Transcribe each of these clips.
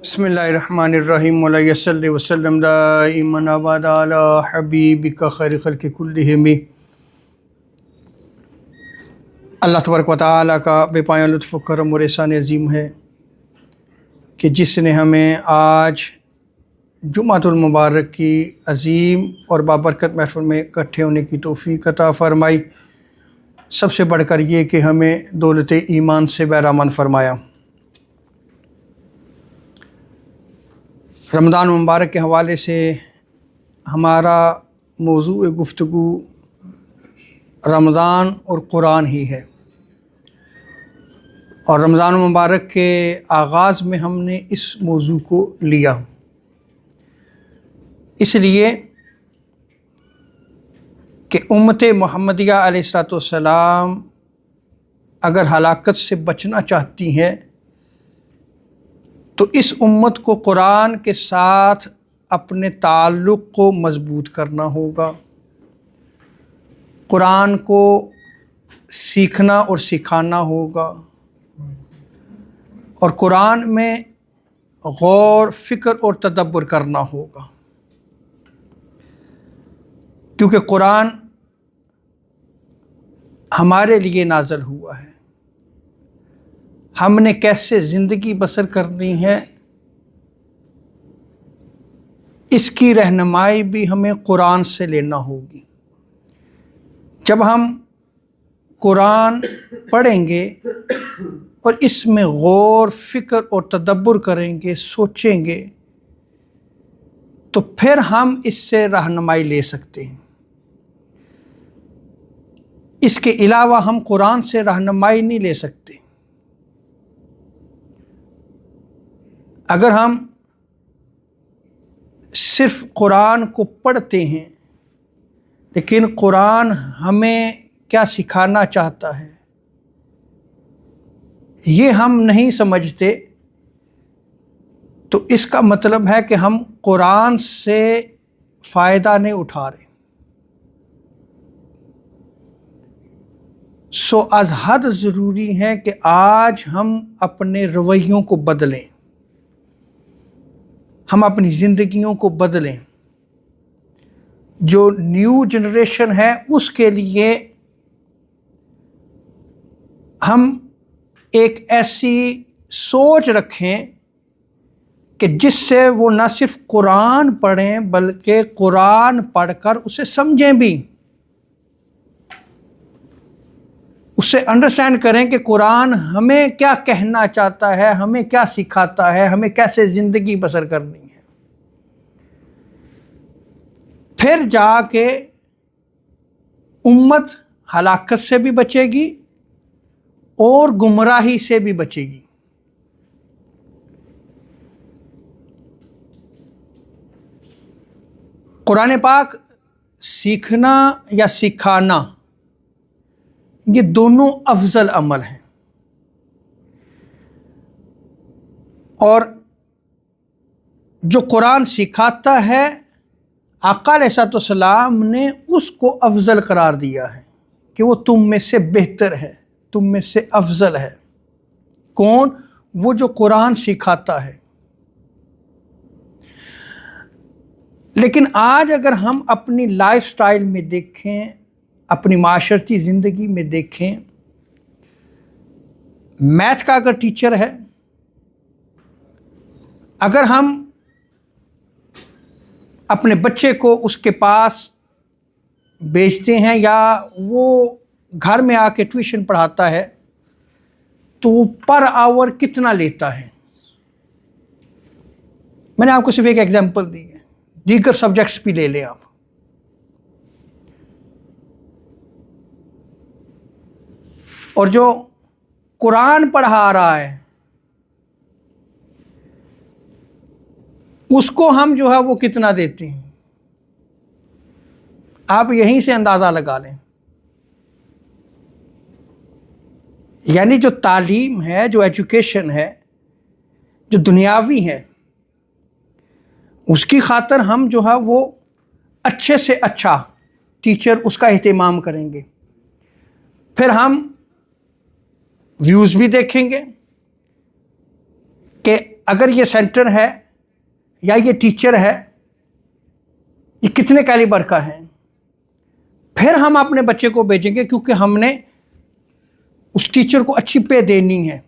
بسم اللہ الرحمن الرحیم وعلیہ صلی وسلم دائما ابدا علی حبیبک خیر خلق کلہم۔ اللہ تبارک و تعالیٰ کا بے پایان لطف و کرم اور احسان عظیم ہے کہ جس نے ہمیں آج جمعۃ المبارک کی عظیم اور بابرکت محفل میں اکٹھے ہونے کی توفیق عطا فرمائی۔ سب سے بڑھ کر یہ کہ ہمیں دولت ایمان سے بہرامند فرمایا۔ رمضان مبارک کے حوالے سے ہمارا موضوع گفتگو رمضان اور قرآن ہی ہے، اور رمضان مبارک کے آغاز میں ہم نے اس موضوع کو لیا اس لیے کہ امت محمدیہ علیہ السلام اگر ہلاکت سے بچنا چاہتی ہیں تو اس امت کو قرآن کے ساتھ اپنے تعلق کو مضبوط کرنا ہوگا، قرآن کو سیکھنا اور سکھانا ہوگا، اور قرآن میں غور فکر اور تدبر کرنا ہوگا، کیونکہ قرآن ہمارے لیے نازل ہوا ہے۔ ہم نے کیسے زندگی بسر کرنی ہے اس کی رہنمائی بھی ہمیں قرآن سے لینا ہوگی۔ جب ہم قرآن پڑھیں گے اور اس میں غور فکر اور تدبر کریں گے، سوچیں گے، تو پھر ہم اس سے رہنمائی لے سکتے ہیں۔ اس کے علاوہ ہم قرآن سے رہنمائی نہیں لے سکتے۔ اگر ہم صرف قرآن کو پڑھتے ہیں لیکن قرآن ہمیں کیا سکھانا چاہتا ہے یہ ہم نہیں سمجھتے، تو اس کا مطلب ہے کہ ہم قرآن سے فائدہ نہیں اٹھا رہے۔ سو از حد ضروری ہے کہ آج ہم اپنے رویوں کو بدلیں، ہم اپنی زندگیوں کو بدلیں۔ جو نیو جنریشن ہے اس کے لیے ہم ایک ایسی سوچ رکھیں کہ جس سے وہ نہ صرف قرآن پڑھیں بلکہ قرآن پڑھ کر اسے سمجھیں بھی، اسے انڈرسٹینڈ کریں کہ قرآن ہمیں کیا کہنا چاہتا ہے، ہمیں کیا سکھاتا ہے، ہمیں کیسے زندگی بسر کرنی ہے۔ پھر جا کے امت ہلاکت سے بھی بچے گی اور گمراہی سے بھی بچے گی۔ قرآن پاک سیکھنا یا سکھانا یہ دونوں افضل عمل ہیں، اور جو قرآن سکھاتا ہے آقا علیہ السلام نے اس کو افضل قرار دیا ہے کہ وہ تم میں سے بہتر ہے، تم میں سے افضل ہے۔ کون؟ وہ جو قرآن سکھاتا ہے۔ لیکن آج اگر ہم اپنی لائف سٹائل میں دیکھیں، اپنی معاشرتی زندگی میں دیکھیں، میتھ کا اگر ٹیچر ہے، اگر ہم اپنے بچے کو اس کے پاس بھیجتے ہیں یا وہ گھر میں آ کے ٹیوشن پڑھاتا ہے تو وہ پر آور کتنا لیتا ہے؟ میں نے آپ کو صرف ایک ایگزامپل دی ہے، دیگر سبجیکٹس بھی لے لیں آپ۔ اور جو قرآن پڑھا رہا ہے اس کو ہم جو ہے وہ کتنا دیتے ہیں؟ آپ یہیں سے اندازہ لگا لیں۔ یعنی جو تعلیم ہے، جو ایجوکیشن ہے، جو دنیاوی ہے، اس کی خاطر ہم جو ہے وہ اچھے سے اچھا ٹیچر اس کا اہتمام کریں گے، پھر ہم ویوز بھی دیکھیں گے، کہ اگر یہ سینٹر ہے یا یہ ٹیچر ہے یہ کتنے کیلیبر کا ہے، پھر ہم اپنے بچے کو بھیجیں گے، کیونکہ ہم نے اس ٹیچر کو اچھی پے دینی ہے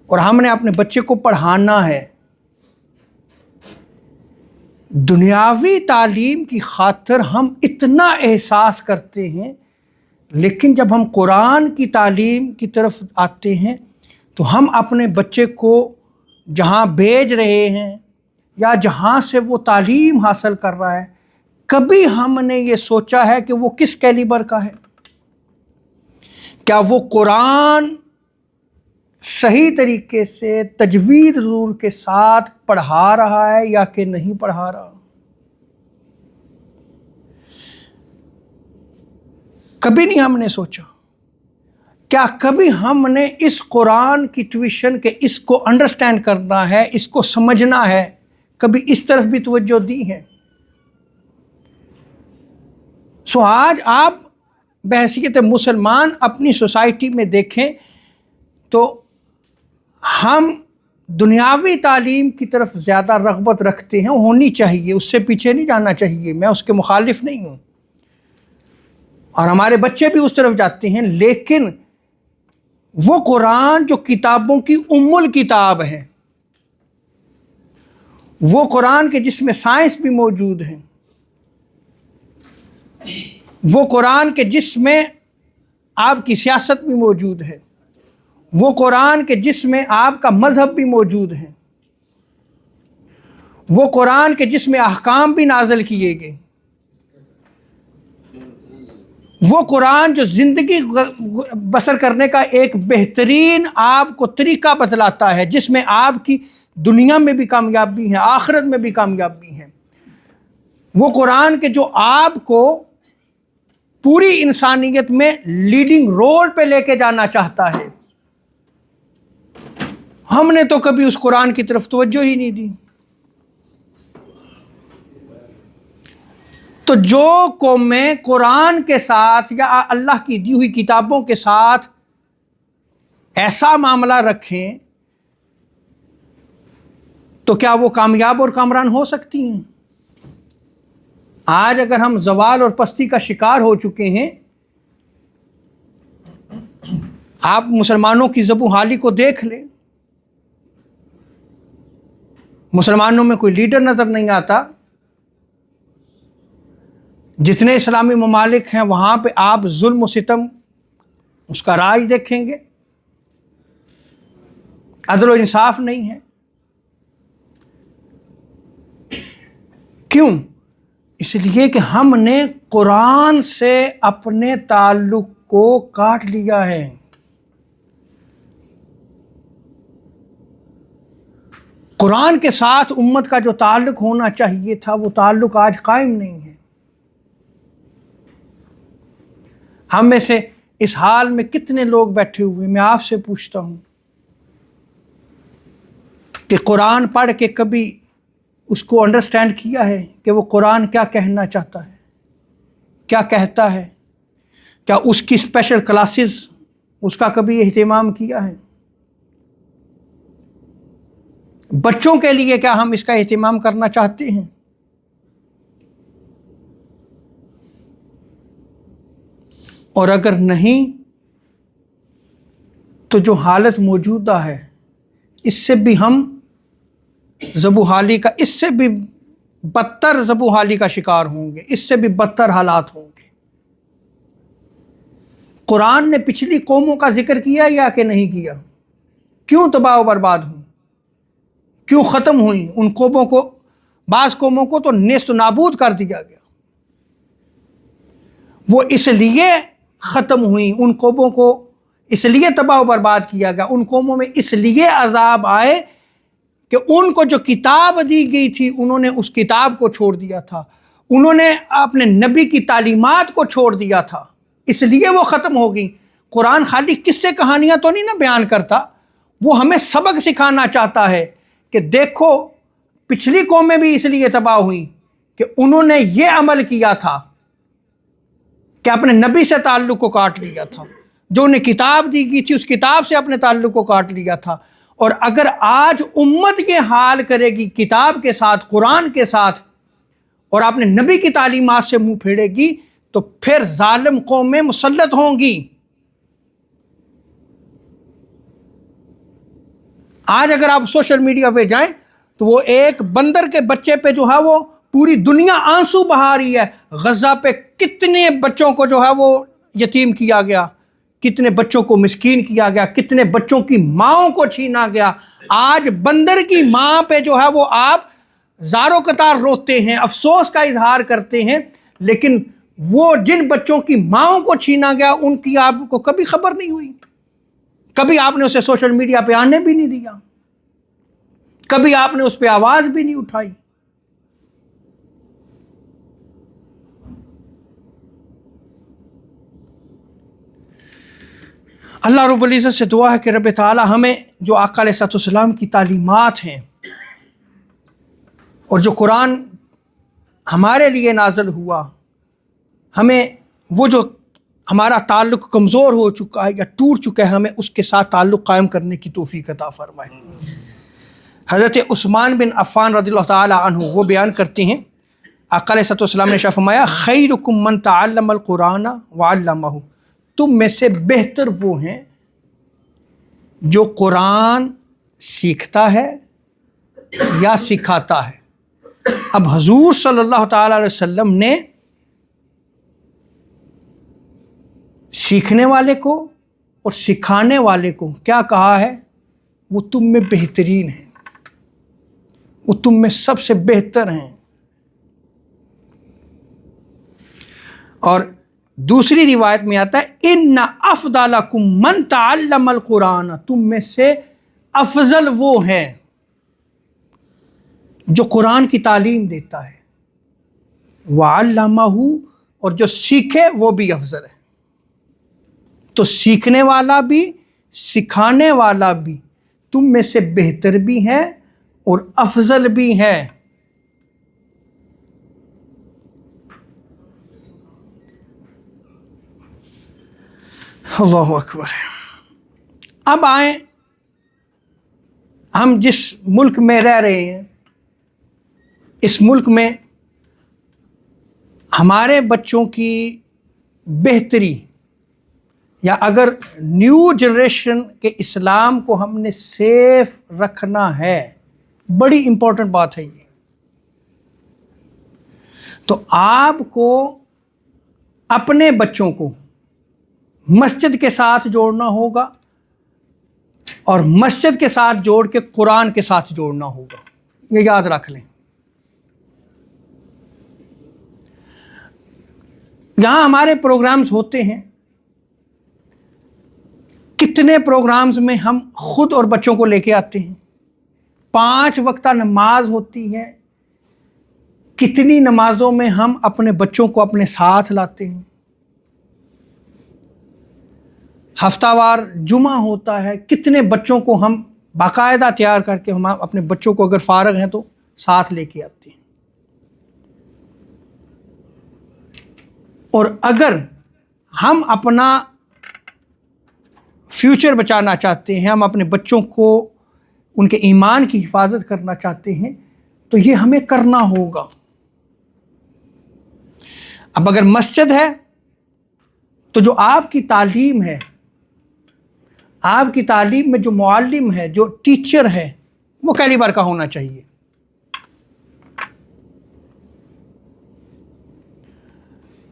اور ہم نے اپنے بچے کو پڑھانا ہے۔ دنیاوی تعلیم کی خاطر ہم اتنا احساس کرتے ہیں، لیکن جب ہم قرآن کی تعلیم کی طرف آتے ہیں تو ہم اپنے بچے کو جہاں بھیج رہے ہیں یا جہاں سے وہ تعلیم حاصل کر رہا ہے، کبھی ہم نے یہ سوچا ہے کہ وہ کس کیلیبر کا ہے؟ کیا وہ قرآن صحیح طریقے سے تجوید ضرور کے ساتھ پڑھا رہا ہے یا کہ نہیں پڑھا رہا؟ کبھی نہیں ہم نے سوچا۔ کیا کبھی ہم نے اس قرآن کی ٹیوشن کے اس کو انڈرسٹینڈ کرنا ہے، اس کو سمجھنا ہے، کبھی اس طرف بھی توجہ دی ہے؟ سو آج آپ بحیثیت مسلمان اپنی سوسائٹی میں دیکھیں تو ہم دنیاوی تعلیم کی طرف زیادہ رغبت رکھتے ہیں، ہونی چاہیے، اس سے پیچھے نہیں جانا چاہیے، میں اس کے مخالف نہیں ہوں، اور ہمارے بچے بھی اس طرف جاتے ہیں، لیکن وہ قرآن جو کتابوں کی ام الکتاب ہے، وہ قرآن کے جس میں سائنس بھی موجود ہے، وہ قرآن کے جس میں آپ کی سیاست بھی موجود ہے، وہ قرآن کے جس میں آپ کا مذہب بھی موجود ہے، وہ قرآن کے جس میں احکام بھی نازل کیے گئے، وہ قرآن جو زندگی بسر کرنے کا ایک بہترین آپ کو طریقہ بتلاتا ہے، جس میں آپ کی دنیا میں بھی کامیابی ہے، آخرت میں بھی کامیابی ہے، وہ قرآن کے جو آپ کو پوری انسانیت میں لیڈنگ رول پہ لے کے جانا چاہتا ہے، ہم نے تو کبھی اس قرآن کی طرف توجہ ہی نہیں دی۔ تو جو قومیں قرآن کے ساتھ یا اللہ کی دی ہوئی کتابوں کے ساتھ ایسا معاملہ رکھیں تو کیا وہ کامیاب اور کامران ہو سکتی ہیں؟ آج اگر ہم زوال اور پستی کا شکار ہو چکے ہیں، آپ مسلمانوں کی زبوں حالی کو دیکھ لیں، مسلمانوں میں کوئی لیڈر نظر نہیں آتا، جتنے اسلامی ممالک ہیں وہاں پہ آپ ظلم و ستم اس کا راج دیکھیں گے، عدل و انصاف نہیں ہے۔ کیوں؟ اس لیے کہ ہم نے قرآن سے اپنے تعلق کو کاٹ لیا ہے۔ قرآن کے ساتھ امت کا جو تعلق ہونا چاہیے تھا وہ تعلق آج قائم نہیں ہے۔ ہم میں سے اس حال میں کتنے لوگ بیٹھے ہوئے، میں آپ سے پوچھتا ہوں کہ قرآن پڑھ کے کبھی اس کو انڈرسٹینڈ کیا ہے کہ وہ قرآن کیا کہنا چاہتا ہے، کیا کہتا ہے؟ کیا اس کی اسپیشل کلاسز اس کا کبھی اہتمام کیا ہے؟ بچوں کے لیے کیا ہم اس کا اہتمام کرنا چاہتے ہیں؟ اور اگر نہیں تو جو حالت موجودہ ہے اس سے بھی ہم زبوحالی کا، اس سے بھی بدتر زبوحالی کا شکار ہوں گے، اس سے بھی بدتر حالات ہوں گے۔ قرآن نے پچھلی قوموں کا ذکر کیا یا کہ نہیں کیا؟ کیوں تباہ و برباد ہوئی، کیوں ختم ہوئی؟ ان قوموں کو، بعض قوموں کو تو نیست و نابود کر دیا گیا، وہ اس لیے ختم ہوئی، ان قوموں کو اس لیے تباہ و برباد کیا گیا، ان قوموں میں اس لیے عذاب آئے کہ ان کو جو کتاب دی گئی تھی انہوں نے اس کتاب کو چھوڑ دیا تھا، انہوں نے اپنے نبی کی تعلیمات کو چھوڑ دیا تھا، اس لیے وہ ختم ہو گئی۔ قرآن خالی قصے کہانیاں تو نہیں بیان کرتا، وہ ہمیں سبق سکھانا چاہتا ہے کہ دیکھو پچھلی قومیں بھی اس لیے تباہ ہوئیں کہ انہوں نے یہ عمل کیا تھا کہ اپنے نبی سے تعلق کو کاٹ لیا تھا، جو انہیں کتاب دی گئی تھی اس کتاب سے اپنے تعلق کو کاٹ لیا تھا، اور اگر آج امت یہ حال کرے گی کتاب کے ساتھ، قرآن کے ساتھ، اور آپ نے نبی کی تعلیمات سے منہ پھیرے گی تو پھر ظالم قومیں مسلط ہوں گی۔ آج اگر آپ سوشل میڈیا پہ جائیں تو وہ ایک بندر کے بچے پہ جو ہے وہ پوری دنیا آنسو بہا رہی ہے۔ غزہ پہ کتنے بچوں کو جو ہے وہ یتیم کیا گیا، کتنے بچوں کو مسکین کیا گیا، کتنے بچوں کی ماؤں کو چھینا گیا۔ آج بندر کی ماں پہ جو ہے وہ آپ زاروں قطار روتے ہیں، افسوس کا اظہار کرتے ہیں، لیکن وہ جن بچوں کی ماؤں کو چھینا گیا ان کی آپ کو کبھی خبر نہیں ہوئی، کبھی آپ نے اسے سوشل میڈیا پہ آنے بھی نہیں دیا، کبھی آپ نے اس پہ آواز بھی نہیں اٹھائی۔ اللہ رب العزت سے دعا ہے کہ رب تعالی ہمیں جو آقا علیہ الصلوۃ والسلام کی تعلیمات ہیں اور جو قرآن ہمارے لیے نازل ہوا، ہمیں وہ جو ہمارا تعلق کمزور ہو چکا ہے یا ٹوٹ چکا ہے، ہمیں اس کے ساتھ تعلق قائم کرنے کی توفیق عطا فرمائے۔ حضرت عثمان بن عفان رضی اللہ تعالی عنہ وہ بیان کرتے ہیں، آقا علیہ الصلوۃ والسلام نے ارشاد فرمایا خیرکم من تعلم القرآن وعلمہ، تم میں سے بہتر وہ ہیں جو قرآن سیکھتا ہے یا سکھاتا ہے۔ اب حضور صلی اللہ تعالی علیہ وسلم نے سیکھنے والے کو اور سکھانے والے کو کیا کہا ہے؟ وہ تم میں بہترین ہیں، وہ تم میں سب سے بہتر ہیں۔ اور دوسری روایت میں آتا ہے ان افضلکم من تعلم القرآن، تم میں سے افضل وہ ہے جو قرآن کی تعلیم دیتا ہے، وعلمہ، اور جو سیکھے وہ بھی افضل ہے۔ تو سیکھنے والا بھی سکھانے والا بھی تم میں سے بہتر بھی ہے اور افضل بھی ہے۔ اللہ اکبر۔ اب آئیں، ہم جس ملک میں رہ رہے ہیں، اس ملک میں ہمارے بچوں کی بہتری، یا اگر نیو جنریشن کے اسلام کو ہم نے سیف رکھنا ہے، بڑی امپورٹنٹ بات ہے یہ، تو آپ کو اپنے بچوں کو مسجد کے ساتھ جوڑنا ہوگا، اور مسجد کے ساتھ جوڑ کے قرآن کے ساتھ جوڑنا ہوگا، یہ یاد رکھ لیں۔ یہاں ہمارے پروگرامز ہوتے ہیں، کتنے پروگرامز میں ہم خود اور بچوں کو لے کے آتے ہیں، 5 وقتہ نماز ہوتی ہے، کتنی نمازوں میں ہم اپنے بچوں کو اپنے ساتھ لاتے ہیں، ہفتہ وار جمعہ ہوتا ہے، کتنے بچوں کو ہم باقاعدہ تیار کر کے ہم اپنے بچوں کو اگر فارغ ہیں تو ساتھ لے کے آتے ہیں۔ اور اگر ہم اپنا فیوچر بچانا چاہتے ہیں، ہم اپنے بچوں کو ان کے ایمان کی حفاظت کرنا چاہتے ہیں، تو یہ ہمیں کرنا ہوگا۔ اب اگر مسجد ہے تو جو آپ کی تعلیم ہے، آپ کی تعلیم میں جو معلم ہے، جو ٹیچر ہے، وہ کیلیبر کا ہونا چاہیے۔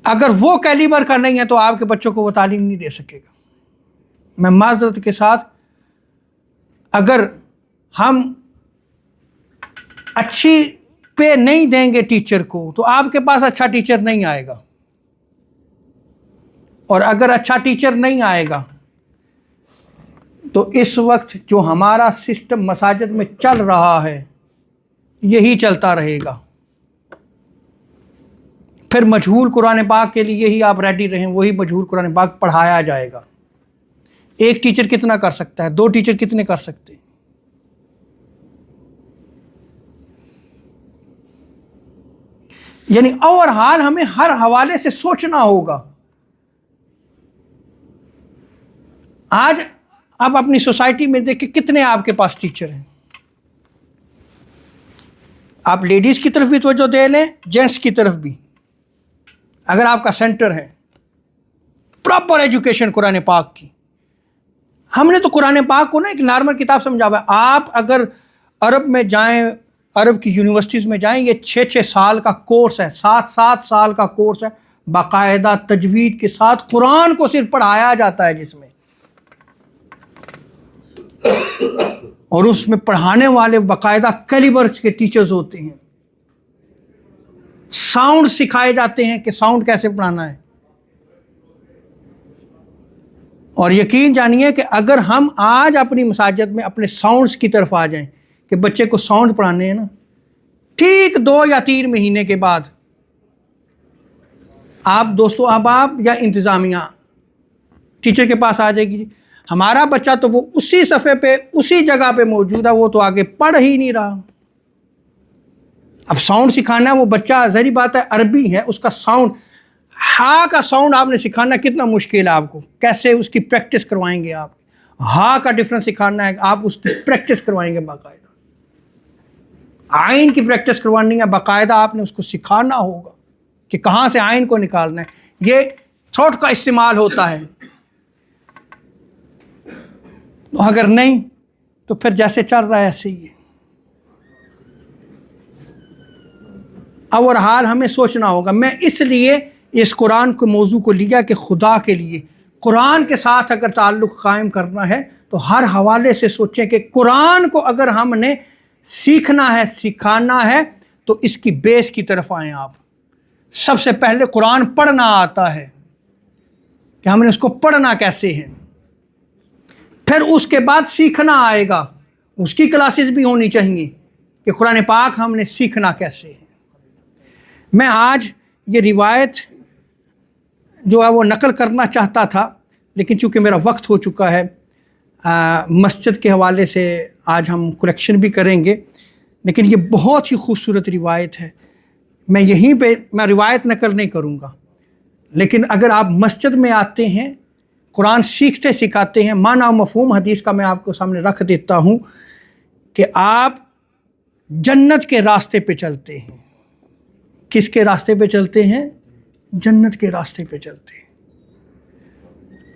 اگر وہ کیلیبر کا نہیں ہے تو آپ کے بچوں کو وہ تعلیم نہیں دے سکے گا۔ میں معذرت کے ساتھ، اگر ہم اچھی پے نہیں دیں گے ٹیچر کو تو آپ کے پاس اچھا ٹیچر نہیں آئے گا، اور اگر اچھا ٹیچر نہیں آئے گا تو اس وقت جو ہمارا سسٹم مساجد میں چل رہا ہے یہی چلتا رہے گا۔ پھر مجہول قرآن پاک کے لیے ہی آپ ریڈی رہیں، وہی مجہول قرآن پاک پڑھایا جائے گا۔ ایک ٹیچر کتنا کر سکتا ہے؟ 2 ٹیچر کتنے کر سکتے ہیں؟ یعنی اوور حال ہمیں ہر حوالے سے سوچنا ہوگا۔ آج آپ اپنی سوسائٹی میں دیکھیں کتنے آپ کے پاس ٹیچر ہیں. آپ لیڈیز کی طرف بھی توجہ دے لیں، جینٹس کی طرف بھی. اگر آپ کا سینٹر ہے پراپر ایجوکیشن قرآن پاک کی، ہم نے تو قرآن پاک کو نا ایک نارمل کتاب سمجھا ہوا ہے. آپ اگر عرب میں جائیں، عرب کی یونیورسٹیز میں جائیں، یہ 6 سال کا کورس ہے، 7 سال کا کورس ہے، باقاعدہ تجوید کے ساتھ قرآن کو صرف پڑھایا جاتا ہے جس میں، اور اس میں پڑھانے والے باقاعدہ کیلیبرز کے ٹیچرز ہوتے ہیں. ساؤنڈ سکھائے جاتے ہیں کہ ساؤنڈ کیسے پڑھانا ہے. اور یقین جانیے کہ اگر ہم آج اپنی مساجد میں اپنے ساؤنڈز کی طرف آ جائیں کہ بچے کو ساؤنڈ پڑھانے ہیں نا، ٹھیک 2 یا 3 مہینے کے بعد آپ دوستو احباب یا انتظامیہ ٹیچر کے پاس آ جائے گی، ہمارا بچہ تو وہ اسی صفحے پہ اسی جگہ پہ موجود ہے، وہ تو آگے پڑھ ہی نہیں رہا. اب ساؤنڈ سکھانا ہے، وہ بچہ ظاہری بات ہے عربی ہے، اس کا ساؤنڈ، ہا کا ساؤنڈ آپ نے سکھانا کتنا مشکل ہے. آپ کو کیسے اس کی پریکٹس کروائیں گے؟ آپ ہا کا ڈفرنس سکھانا ہے، آپ اس کی پریکٹس کروائیں گے باقاعدہ. آئین کی پریکٹس کروانی ہے باقاعدہ، آپ نے اس کو سکھانا ہوگا کہ کہاں سے آئین کو نکالنا ہے. یہ تھروٹ کا استعمال ہوتا ہے. اگر نہیں تو پھر جیسے چل رہا ہے ایسے ہی ہے. اور حال ہمیں سوچنا ہوگا. میں اس لیے اس قرآن کے موضوع کو لیا کہ خدا کے لیے قرآن کے ساتھ اگر تعلق قائم کرنا ہے تو ہر حوالے سے سوچیں کہ قرآن کو اگر ہم نے سیکھنا ہے، سکھانا ہے، تو اس کی بیس کی طرف آئیں. آپ سب سے پہلے قرآن پڑھنا آتا ہے کہ ہم نے اس کو پڑھنا کیسے ہے، پھر اس کے بعد سیکھنا آئے گا. اس کی کلاسز بھی ہونی چاہیے کہ قرآن پاک ہم نے سیکھنا کیسے ہے. میں آج یہ روایت جو ہے وہ نقل کرنا چاہتا تھا، لیکن چونکہ میرا وقت ہو چکا ہے، مسجد کے حوالے سے آج ہم کریکشن بھی کریں گے، لیکن یہ بہت ہی خوبصورت روایت ہے. میں یہیں پہ میں روایت نقل نہیں کروں گا، لیکن اگر آپ مسجد میں آتے ہیں، قرآن سیکھتے سکھاتے ہیں، معنی و مفہوم حدیث کا میں آپ کو سامنے رکھ دیتا ہوں کہ آپ جنت کے راستے پہ چلتے ہیں. کس کے راستے پہ چلتے ہیں؟ جنت کے راستے پہ چلتے ہیں.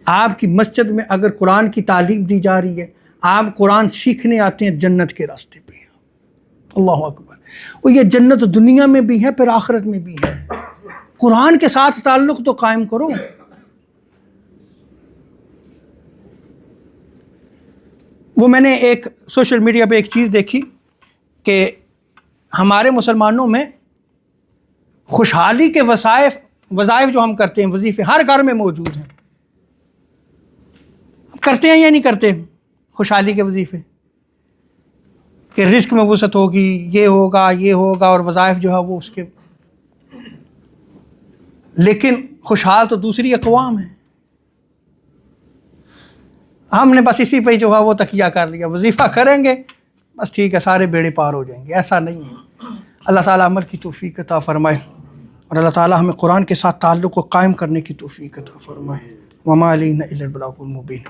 آپ کی مسجد میں اگر قرآن کی تعلیم دی جا رہی ہے، آپ قرآن سیکھنے آتے ہیں، جنت کے راستے پہ. اللہ اکبر. اور یہ جنت دنیا میں بھی ہے، پھر آخرت میں بھی ہے. قرآن کے ساتھ تعلق تو قائم کرو. وہ میں نے ایک سوشل میڈیا پہ ایک چیز دیکھی کہ ہمارے مسلمانوں میں خوشحالی کے وظائف جو ہم کرتے ہیں، وظیفے ہر گھر میں موجود ہیں. کرتے ہیں یا نہیں کرتے خوشحالی کے وظیفے؟ کہ رزق میں وسعت ہوگی، یہ ہوگا اور وظائف جو ہے وہ اس کے. لیکن خوشحال تو دوسری اقوام ہے. ہم نے بس اسی پہ جو ہے وہ تکیہ کر لیا، وظیفہ کریں گے بس ٹھیک ہے، سارے بیڑے پار ہو جائیں گے. ایسا نہیں ہے. اللہ تعالیٰ عمل کی توفیق عطا فرمائے، اور اللہ تعالیٰ ہمیں قرآن کے ساتھ تعلق کو قائم کرنے کی توفیق عطا فرمائے. وما علینا الا البلاغ المبین.